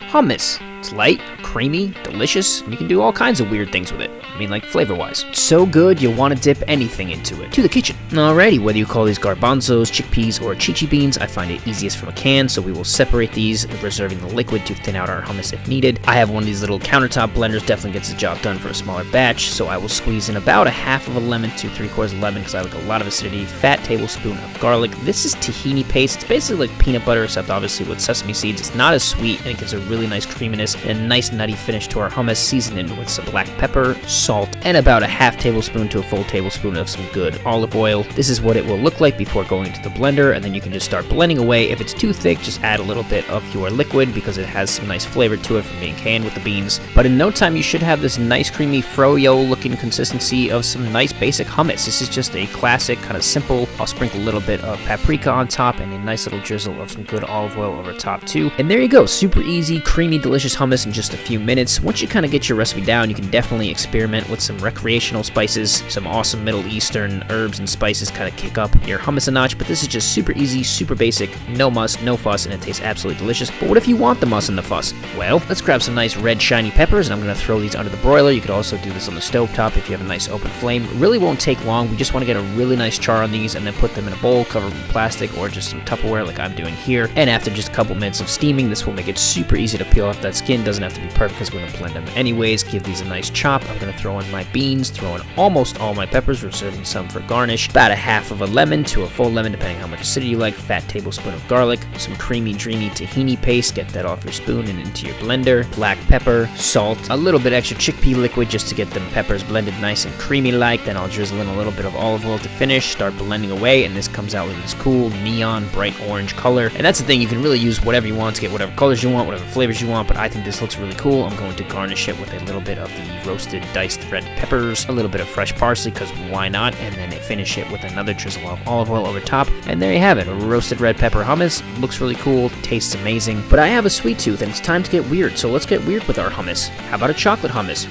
hummus. It's light, creamy, delicious, and you can do all kinds of weird things with it. I mean, like flavor-wise. It's so good, you'll want to dip anything into it. To the kitchen. Alrighty, whether you call these garbanzos, chickpeas, or ceci beans, I find it easiest from a can, so we will separate these, reserving the liquid to thin out our hummus if needed. I have one of these little countertop blenders, definitely gets the job done for a smaller batch, so I will squeeze in about a half of a lemon to 3/4 of a lemon, because I like a lot of acidity, fat tablespoon of garlic. This is tahini paste. It's basically like peanut butter, except obviously with sesame seeds. It's not as sweet, and it gives a really nice creaminess and a nice nutty finish to our hummus, seasoned in with some black pepper, salt, and about a half tablespoon to a full tablespoon of some good olive oil. This is what it will look like before going into the blender, and then you can just start blending away. If it's too thick, just add a little bit of your liquid because it has some nice flavor to it from being canned with the beans. But in no time, you should have this nice creamy froyo looking consistency of some nice basic hummus. This is just a classic, kind of simple. I'll sprinkle a little bit of paprika on top and a nice little drizzle of some good olive oil over top too. And there you go, super easy, creamy, delicious hummus in just a few minutes. Once you kind of get your recipe down, you can definitely experiment with some recreational spices. Some awesome Middle Eastern herbs and spices kind of kick up your hummus a notch, but this is just super easy, super basic, no muss, no fuss, and it tastes absolutely delicious. But what if you want the muss and the fuss? Well, let's grab some nice red shiny peppers, and I'm going to throw these under the broiler. You could also do this on the stovetop if you have a nice open flame. It really won't take long. We just want to get a really nice char on these and then put them in a bowl covered with plastic or just some Tupperware like I'm doing here. And after just a couple minutes of steaming, this will make it super easy to peel off that skin. Doesn't have to be perfect because we're going to blend them anyways. Give these a nice chop. I'm going to throw in my beans, throw in almost all my peppers, reserving some for garnish. About a half of a lemon to a full lemon, depending how much acidity you like. Fat tablespoon of garlic. Some creamy, dreamy tahini paste. Get that off your spoon and into your blender. Black pepper, salt, a little bit extra chickpea liquid just to get them peppers blended nice and creamy like. Then I'll drizzle in a little bit of olive oil to finish. Start blending away, and this comes out with this cool neon bright orange color. And that's the thing, you can really use whatever you want to get whatever colors you want, whatever flavors you want, but I think this looks really cool. I'm going to garnish it with a little bit of the roasted diced red peppers, a little bit of fresh parsley, because why not, and then finish it with another drizzle of olive oil over top. And there you have it, a roasted red pepper hummus. Looks really cool, tastes amazing, but I have a sweet tooth and it's time to get weird, so let's get weird with our hummus. How about a chocolate hummus?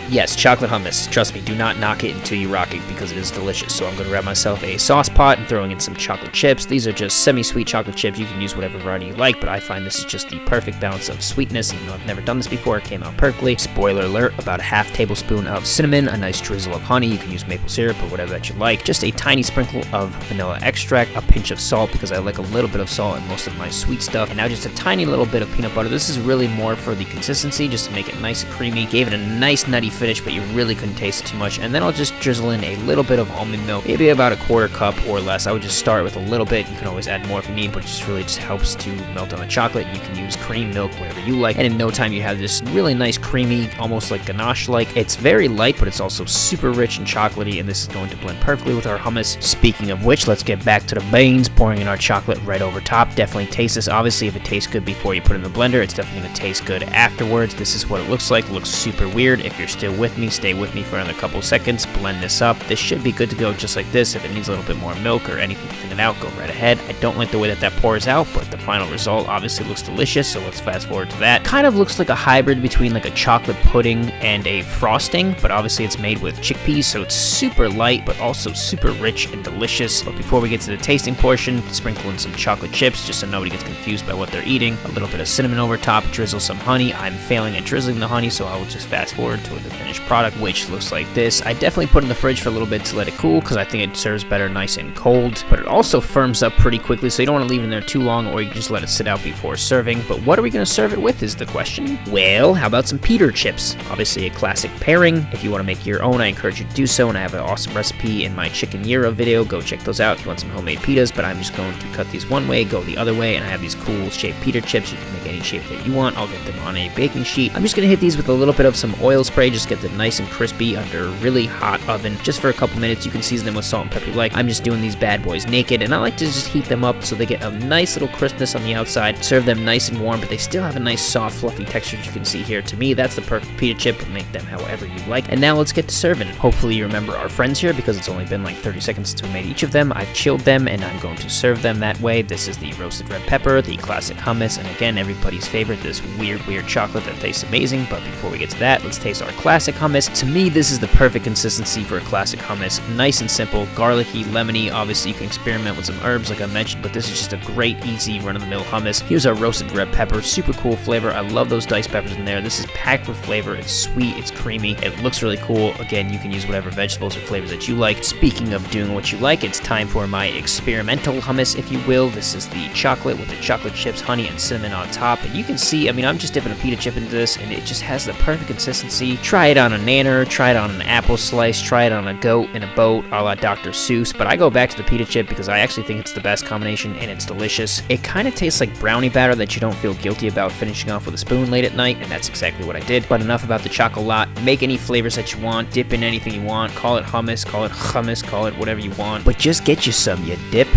Yes, chocolate hummus. Trust me, do not knock it until you rock it because it is delicious. So I'm going to grab myself a sauce pot and throwing in some chocolate chips. These are just semi-sweet chocolate chips. You can use whatever variety you like, but I find this is just the perfect balance of sweetness. Even though I've never done this before, it came out perfectly. Spoiler alert, about a half tablespoon of cinnamon, a nice drizzle of honey. You can use maple syrup or whatever that you like. Just a tiny sprinkle of vanilla extract, a pinch of salt because I like a little bit of salt in most of my sweet stuff, and now just a tiny little bit of peanut butter. This is really more for the consistency, just to make it nice and creamy. Gave it a nice nutty finish, but you really couldn't taste it too much. And then I'll just drizzle in a little bit of almond milk, maybe about a quarter cup or less. I would just start with a little bit. You can always add more if you need, but it just really just helps to melt on the chocolate. You can use cream, milk, whatever you like, and in no time you have this really nice creamy, almost like ganache-like. It's very light, but it's also super rich and chocolatey, and this is going to blend perfectly with our hummus. Speaking of which, let's get back to the beans, pouring in our chocolate right over top. Definitely taste this. Obviously, if it tastes good before you put it in the blender, it's definitely going to taste good afterwards. This is what it looks like. It looks super weird. If you're still with me, stay with me for another couple seconds. Blend this up. This should be good to go just like this. If it needs a little bit more milk or anything to thin it out, go right ahead. I don't like the way that pours out, but the final result obviously looks delicious, so let's fast forward to that. Kind of looks like a hybrid between like a chocolate pudding and a frosting, but obviously it's made with chickpeas, so it's super light, but also super rich and delicious. But before we get to the tasting portion, sprinkle in some chocolate chips just so nobody gets confused by what they're eating. A little bit of cinnamon over top, drizzle some honey. I'm failing at drizzling the honey, so I will just fast forward to the finished product, which looks like this. I definitely put it in the fridge for a little bit to let it cool, because I think it serves better nice and cold, but it also firms up pretty quickly, so you don't want to leave it in there too long, or you can just let it sit out before serving. But what are we going to serve it with is the question. Well, how about some Pita chips? Obviously a classic pairing. If you want to make your own, I encourage you to do so, and I have an awesome recipe in my chicken gyro video. Go check those out if you want some homemade pitas, but I'm just going to cut these one way, go the other way, and I have these cool shaped Pita chips. You can make any shape that you want. I'll get them on a baking sheet. I'm just going to hit these with a little bit of some oil spray, just get them nice and crispy under a really hot oven, just for a couple minutes. You can season them with salt and pepper you like. I'm just doing these bad boys naked, and I like to just heat them up so they get a nice little crispness on the outside. Serve them nice and warm, but they still have a nice soft fluffy texture, as you can see here. To me, that's the perfect Pita chip, but make them however you like. And now let's get to serving. Hopefully you remember our friends here, because it's only been like 30 seconds since we made each of them. I've chilled them, and I'm going to serve them that way. This is the roasted red pepper, the classic hummus, and again, everybody's favorite, this weird chocolate that tastes amazing. But before we get to that, let's taste our classic hummus. To me, this is the perfect consistency for a classic hummus. Nice and simple, garlicky, lemony. Obviously, you can experiment with some herbs like I mentioned, but this is just a great, easy, run-of-the-mill hummus. Here's our roasted red pepper, super cool flavor. I love those diced peppers in there. This is packed with flavor. It's sweet, it's creamy, it looks really cool. Again, you can use whatever vegetables or flavors that you like. Speaking of doing what you like, it's time for my experimental hummus, if you will. This is the chocolate with the chocolate chips, honey, and cinnamon on top. And you can see, I mean, I'm just dipping a pita chip into this, and it just has the perfect consistency. Try it on a nanner, try it on an apple slice, try it on a goat in a boat, a la Dr. Seuss. But I go back to the pita chip because I actually think it's the best combination, and it's delicious. It kind of tastes like brownie batter that you don't feel guilty about finishing off with a spoon late at night, and that's exactly what I did. But enough about the chocolate. Make any flavors that you want, dip in anything you want, call it hummus, call it whatever you want, but just get you some, you dip,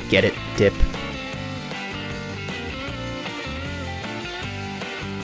get it, dip.